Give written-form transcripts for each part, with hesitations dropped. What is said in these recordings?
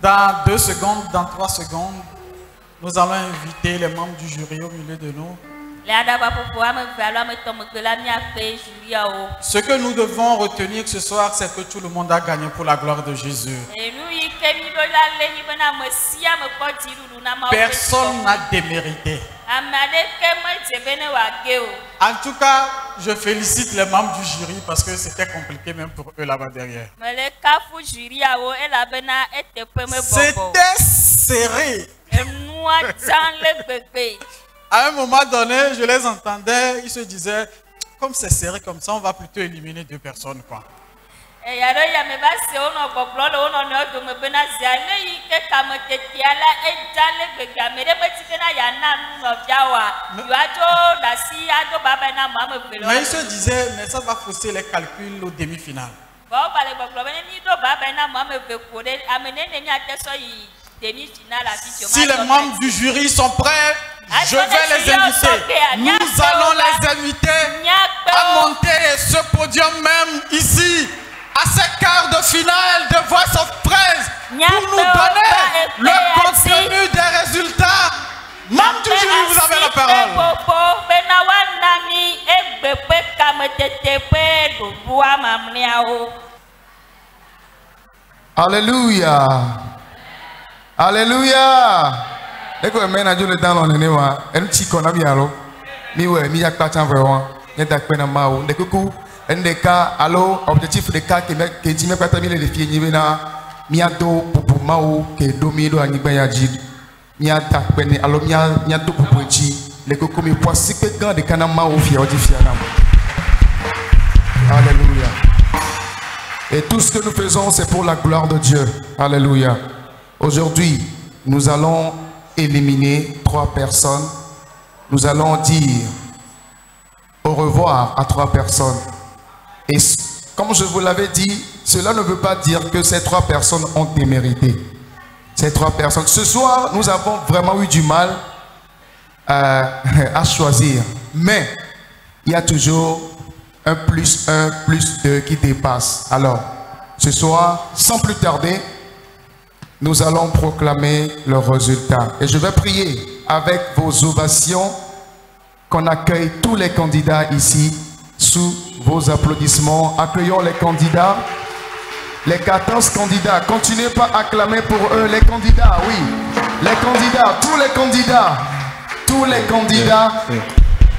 Dans 2 secondes, dans 3 secondes, nous allons inviter les membres du jury au milieu de nous. Ce que nous devons retenir ce soir, c'est que tout le monde a gagné pour la gloire de Jésus. Personne n'a démérité. En tout cas, je félicite les membres du jury parce que c'était compliqué même pour eux là-bas derrière. C'était serré. À un moment donné, je les entendais, ils se disaient, comme c'est serré comme ça, on va plutôt éliminer 2 personnes, quoi. Mais ils se disaient, mais ça va fausser les calculs au demi-finale. Si les membres du jury sont prêts, je vais les inviter. Nous allons les inviter à monter ce podium même ici, à ces quarts de finale de Voice of Praise, pour nous donner le contenu des résultats. Membres du jury, vous avez la parole. Alléluia. Alléluia. Et que maintenant je le dans le néwa, un petit qu'on a bien alors. Mi ouais, mi yak pas tant vraiment. N'y a pas de mao. De coucou, un des cas, alors objectif de cas que tu me pas mis les filles ni bena. Mi a do pour mao que domino ani ben yajid. Mi a tak ben alors mi a do pour petit. Le coucou mi poids si que quand de kana mao fier au diffia nam. Alléluia. Et tout ce que nous faisons, c'est pour la gloire de Dieu. Alléluia. Aujourd'hui, nous allons éliminer 3 personnes. Nous allons dire au revoir à 3 personnes. Et comme je vous l'avais dit, cela ne veut pas dire que ces 3 personnes ont démérité. Ces 3 personnes. Ce soir, nous avons vraiment eu du mal à choisir. Mais il y a toujours un plus 2 qui dépasse. Alors, ce soir, sans plus tarder, nous allons proclamer le résultat. Et je vais prier avec vos ovations qu'on accueille tous les candidats ici sous vos applaudissements. Accueillons les candidats. Les 14 candidats. Continuez pas à acclamer pour eux. Les candidats, oui. Les candidats, tous les candidats. Tous les candidats.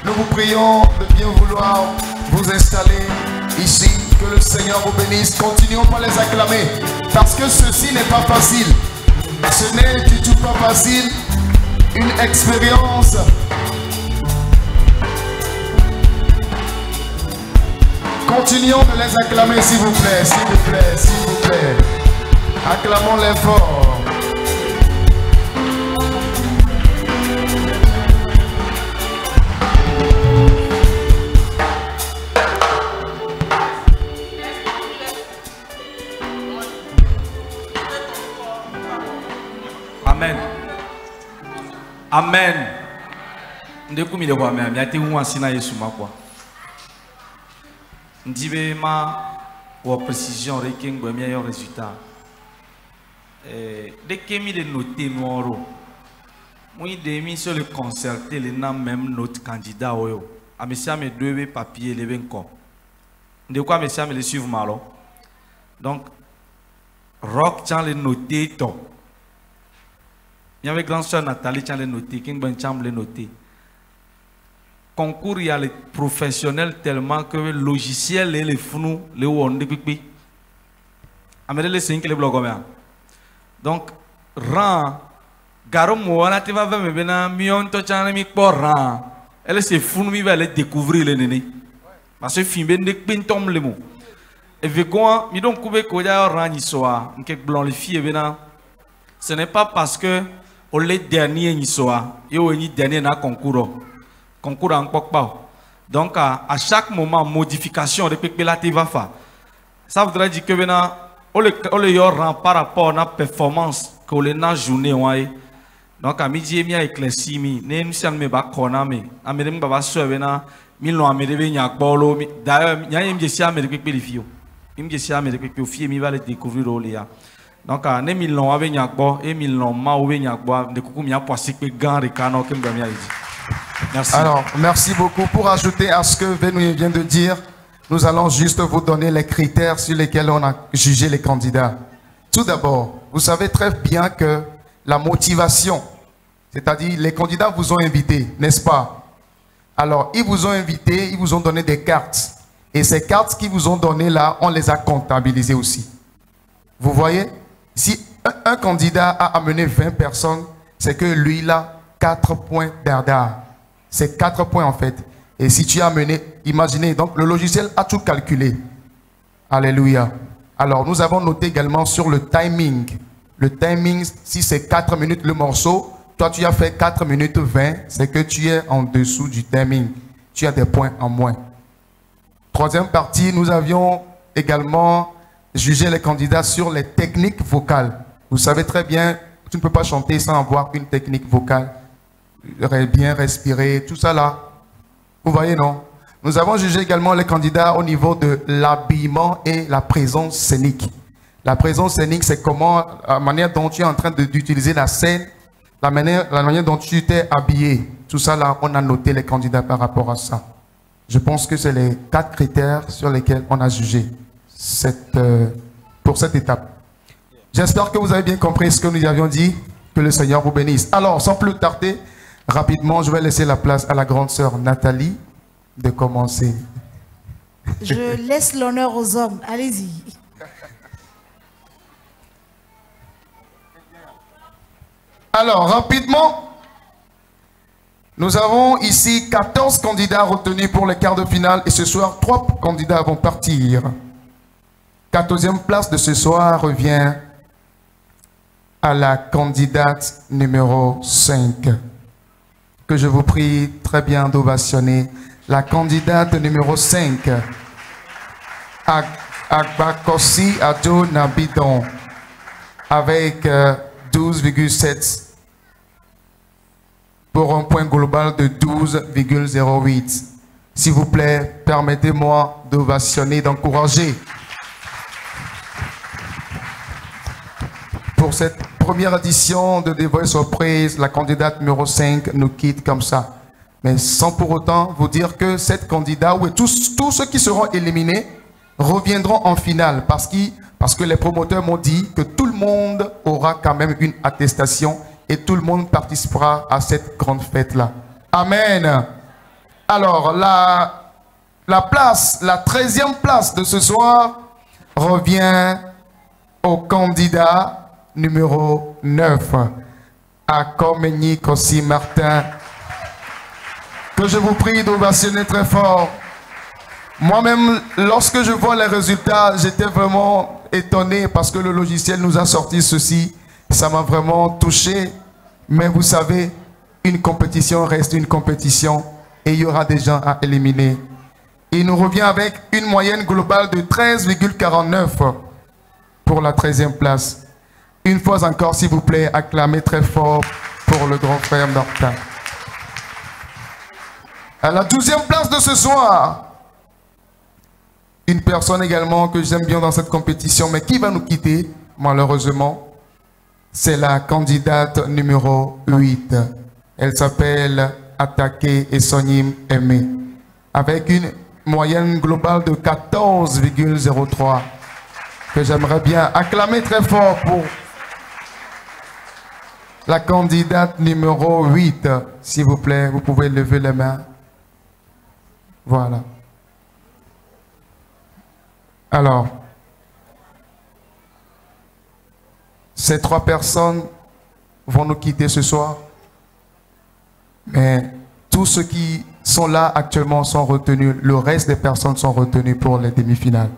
Nous vous prions de bien vouloir vous installer ici. Que le Seigneur vous bénisse. Continuons pas les acclamer. Parce que ceci n'est pas facile. Ce n'est du tout pas facile. Une expérience. Continuons de les acclamer s'il vous plaît. S'il vous plaît, s'il vous plaît. Acclamons-les fort. Amen. Amen. Ndeku mi de kwa me ate hu asina Yesu makwa. Ndibe ma wa précision reken gbe meilleur résultat. Dès que mi de noter noiro. Moi de mi sur le concerter le nom même notre candidat oyo. A monsieur me 2 papiers le benko. Ndeku a monsieur me le suivre malo. Donc rock tient le noter to. Il y avait grande soeur Nathalie qui a noté, King Bencham l'a noté. Concours, il y a les professionnels tellement que le logiciel et les fous, les wonde pipi. Amène les 5 les blogs. Donc, rang, garom moana tu vas vers me bena, mion to chane mi por rang. Elle se fou mi va aller découvrir les nénés. Parce que film ben de pintom le mot. Et vegoin, mi donc couvre koya rang ni soa, m'kek blanc les filles bena. Ce n'est pas parce que au les derniers ni soa, et au dernier na concours en pas. Donc à chaque moment modification de la va faire. Ça voudrait dire que maintenant on le rend par rapport à la performance que le na journée ouais. Donc à midi mi a éclairci mi, ne nous sommes me ba kona me, amène baba soeur maintenant, mi l'ont amené nya bolo, d'ailleurs nya me sia me de les filles. Il me sia me de filles mi va les découvrir au léa. Donc, ne milon avec nyakbo et milon ma ou nyakbo de coucou mia pour sikpe gan rikano kem gamia ici. Merci. Alors, merci beaucoup. Pour ajouter à ce que Venu vient de dire, nous allons juste vous donner les critères sur lesquels on a jugé les candidats. Tout d'abord, vous savez très bien que la motivation, c'est-à-dire les candidats vous ont invité, n'est-ce pas? Alors, ils vous ont invité, ils vous ont donné des cartes. Et ces cartes qu'ils vous ont données là, on les a comptabilisées aussi. Vous voyez? Si un candidat a amené 20 personnes, c'est que lui, il a 4 points d'Ardar. C'est 4 points en fait. Et si tu as amené, imaginez, donc le logiciel a tout calculé. Alléluia. Alors, nous avons noté également sur le timing. Le timing, si c'est 4 minutes le morceau, toi tu as fait 4 minutes 20, c'est que tu es en dessous du timing. Tu as des points en moins. Troisième partie, nous avions également jugé les candidats sur les techniques vocales. Vous savez très bien, tu ne peux pas chanter sans avoir une technique vocale. Bien respirer, tout ça là. Vous voyez, non? Nous avons jugé également les candidats au niveau de l'habillement et la présence scénique. La présence scénique, c'est comment, la manière dont tu es en train d'utiliser la scène, la manière dont tu t'es habillé. Tout ça là, on a noté les candidats par rapport à ça. Je pense que c'est les 4 critères sur lesquels on a jugé pour cette étape. J'espère que vous avez bien compris ce que nous avions dit. Que le Seigneur vous bénisse. Alors, sans plus tarder, rapidement, je vais laisser la place à la grande sœur Nathalie de commencer. Je laisse l'honneur aux hommes. Allez-y. Alors, rapidement, nous avons ici 14 candidats retenus pour les quarts de finale et ce soir, 3 candidats vont partir. 14e place de ce soir revient à la candidate numéro 5. Que je vous prie très bien d'ovationner la candidate numéro 5, Agbakosi Ado Nabidon, avec 12,7 pour un point global de 12,08. S'il vous plaît, permettez-moi d'ovationner, d'encourager. Pour cette première édition de The Voice of Praise, la candidate numéro 5 nous quitte comme ça. Mais sans pour autant vous dire que cette candidate, ou tous ceux qui seront éliminés, reviendront en finale. Parce que les promoteurs m'ont dit que tout le monde aura quand même une attestation et tout le monde participera à cette grande fête-là. Amen. Alors, la 13e place de ce soir revient au candidat numéro 9, Akomeni Kossi Martin, que je vous prie d'ovationner très fort. Moi-même, lorsque je vois les résultats, j'étais vraiment étonné parce que le logiciel nous a sorti ceci. Ça m'a vraiment touché. Mais vous savez, une compétition reste une compétition et il y aura des gens à éliminer. Il nous revient avec une moyenne globale de 13,49 pour la 13e place. Une fois encore, s'il vous plaît, acclamez très fort pour le grand frère Martin. À la 12e place de ce soir, une personne également que j'aime bien dans cette compétition, mais qui va nous quitter, malheureusement, c'est la candidate numéro 8. Elle s'appelle Attaqué et Sonim Aimé, avec une moyenne globale de 14,03, que j'aimerais bien acclamer très fort pour la candidate numéro 8. S'il vous plaît, vous pouvez lever les mains. Voilà. Alors, ces 3 personnes vont nous quitter ce soir. Mais tous ceux qui sont là actuellement sont retenus. Le reste des personnes sont retenues pour les demi-finales.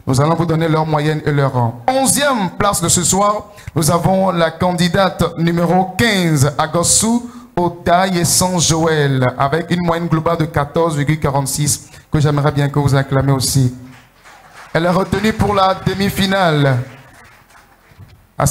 Nous allons vous donner leur moyenne et leur rang. 11e place de ce soir, nous avons la candidate numéro 15, Agossou Otaye San Joël, avec une moyenne globale de 14,46, que j'aimerais bien que vous acclamez aussi. Elle est retenue pour la demi-finale. À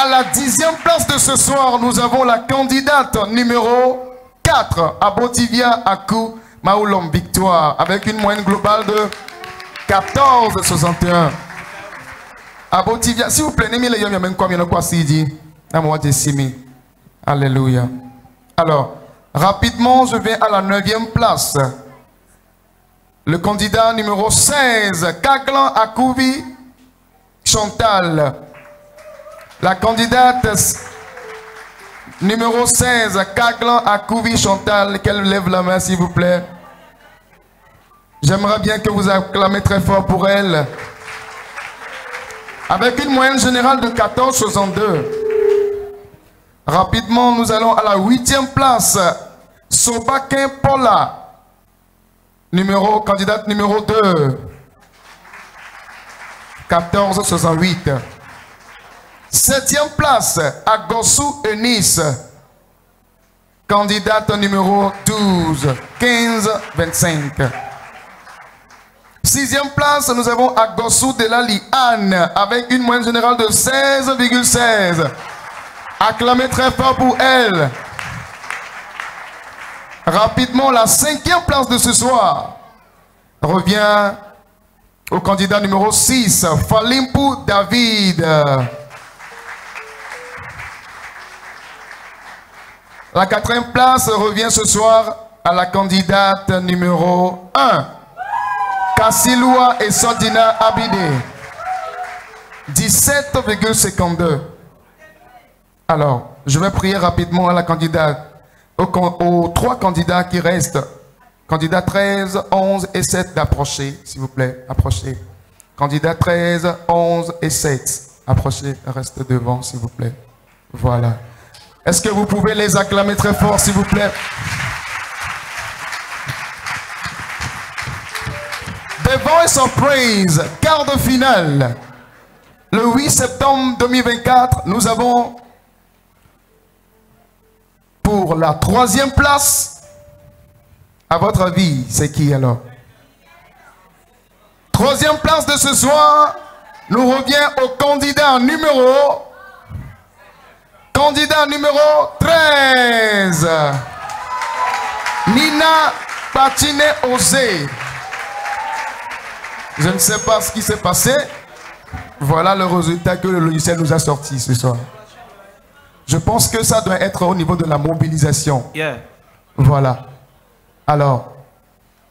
la 10e place de ce soir, nous avons la candidate numéro 4, Abotivia Akou Maoulom Victoire, avec une moyenne globale de 1461. Abotivia, s'il vous plaît, alléluia. Alors, rapidement, je vais à la 9e place. Le candidat numéro 16, Kaglan Akouvi Chantal. La candidate numéro 16, Kaglan Akouvi Chantal, qu'elle lève la main s'il vous plaît. J'aimerais bien que vous acclamez très fort pour elle. Avec une moyenne générale de 14,62. Rapidement, nous allons à la 8e place. Sobakin Paula. Candidate numéro 2. 14,68. 7e place, Agossou Eunice. Candidate numéro 12. 15,25. 6e place, nous avons Agossou Delali Anne avec une moyenne générale de 16,16. Acclamez très fort pour elle. Rapidement, la 5e place de ce soir revient au candidat numéro 6, Falimpou David. La 4e place revient ce soir à la candidate numéro 1, Kassiloua et Sodina Abidé. 17,52. Alors, je vais prier rapidement à la candidate, aux 3 candidats qui restent. Candidat 13, 11 et 7 d'approcher, s'il vous plaît, approchez. Candidat 13, 11 et 7. Approchez, restez devant, s'il vous plaît. Voilà. Est-ce que vous pouvez les acclamer très fort, s'il vous plaît? The Voice of Praise, quart de finale. Le 8 septembre 2024, nous avons pour la 3e place. À votre avis, c'est qui alors? 3e place de ce soir, nous revient au candidat numéro 13. Nina Patiné-Osé. Je ne sais pas ce qui s'est passé. Voilà le résultat que le logiciel nous a sorti ce soir. Je pense que ça doit être au niveau de la mobilisation. Yeah. Voilà. Alors,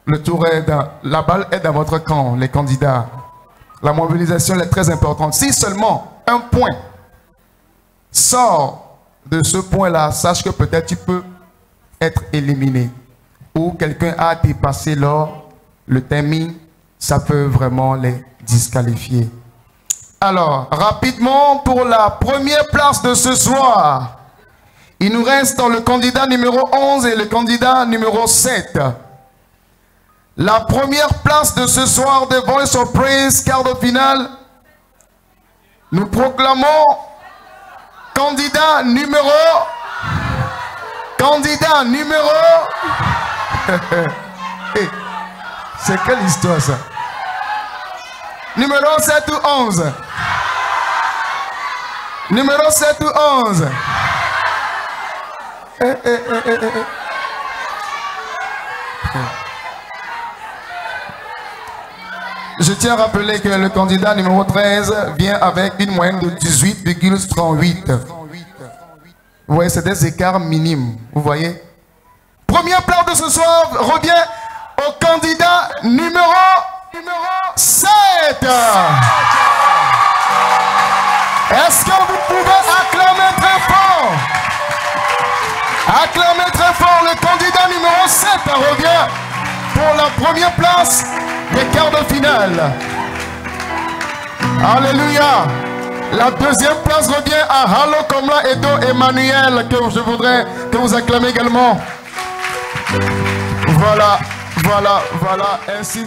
le tour est la balle est dans votre camp, les candidats. La mobilisation est très importante. Si seulement un point sort de ce point-là, sache que peut-être tu peux être éliminé. Ou quelqu'un a dépassé le timing, ça peut vraiment les disqualifier. Alors, rapidement, pour la première place de ce soir, il nous reste le candidat numéro 11 et le candidat numéro 7. La première place de ce soir de Voice of Praise, quart de finale, nous proclamons candidat numéro... Hey, c'est quelle histoire ça? Numéro 7 ou 11? Numéro 7 ou 11? Je tiens à rappeler que le candidat numéro 13 vient avec une moyenne de 18,38. Vous voyez, c'est des écarts minimes. Vous voyez? Première place de ce soir revient au candidat numéro 7. Est-ce que vous pouvez acclamer très fort? Acclamez très fort, le candidat numéro 7 revient pour la première place des quarts de finale. Alléluia. La deuxième place revient à Halo Komla Edo Emmanuel, que je voudrais que vous acclamez également. Voilà, ainsi